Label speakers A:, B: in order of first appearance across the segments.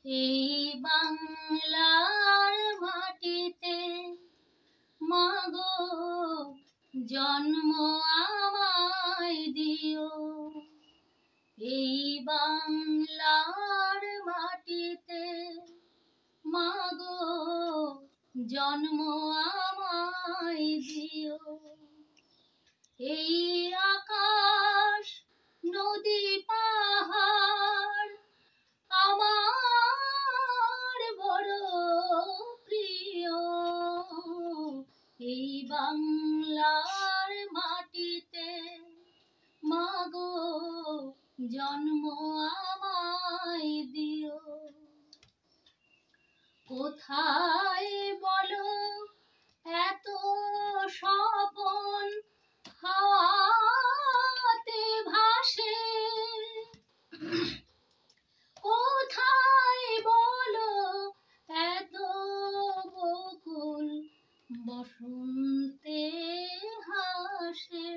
A: এই বাংলার মাটিতে মাগো জন্ম আমায় দিও। এই বাংলার মাটিতে মাগো জন্ম আমায় দিও। এই আকাশ নদী পাহাড় আমার বড় প্রিয়। এই বাংলার মাটিতে মাগো জন্ম আমায় দিও। কোথায় বলো এত স্বপন হাওয়াতে ভাসে? কোথায় বলো এত বকুল বসন্তে হাসে?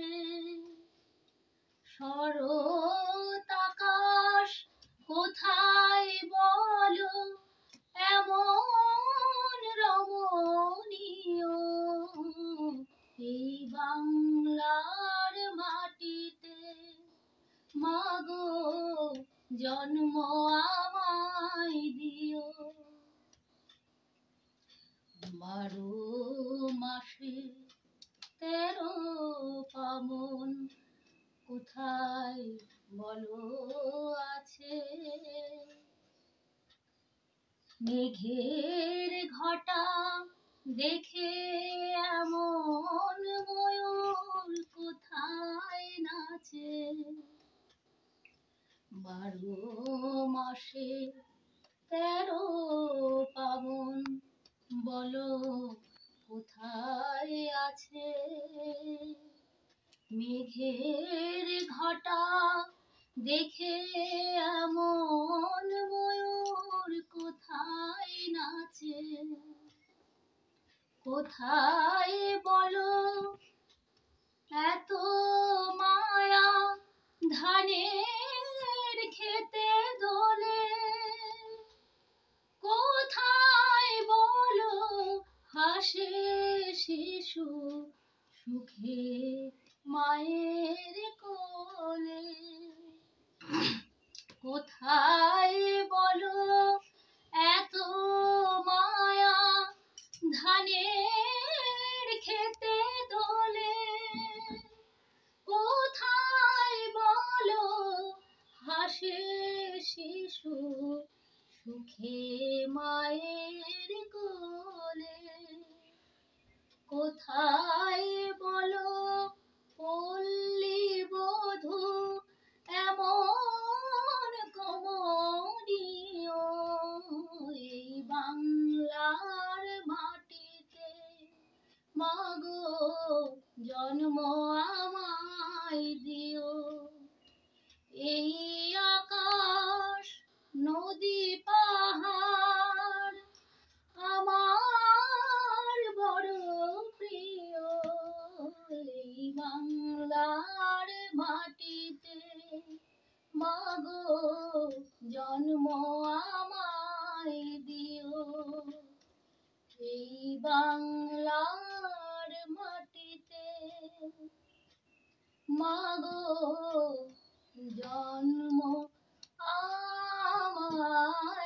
A: শরৎ আকাশ কোথায় বলো এমন রমণীয়? এই বাংলার মাটিতে মাগো জন্ম আমায় দিও। 12 মাসে 13 পার্বণ কোথায় বলো আছে? মেঘের ঘটা দেখে এমন ময়ূর কোথায় নাচে? 12 মাসে 13 পার্বণ বলো কোথায় আছে? মেঘের ঘটা দেখে এমন ময়ূর কোথায় নাচে? কোথায় বলো এত মায়া ধানের খেতে দোলে? কোথায় বলো হাসে শিশু সুখে মায়ের কোলে? কোথায় বলো এত মায়া ধানের খেতে দোলে? কোথায় বলো হাসে শিশু সুখে মায়ের কোলে? কোথায় বলো পল্লী বধূ এমন কমনীয়? এই বাংলার মাটিতে মাগো জন্ম আমায় দিও। এই আকাশ নদী পাহাড় আমার বড় প্রিয়। এই বাংলার মাটিতে মাগো জন্ম আমায় দিও। এই বাংলার মাটিতে মাগো জন্ম আমায়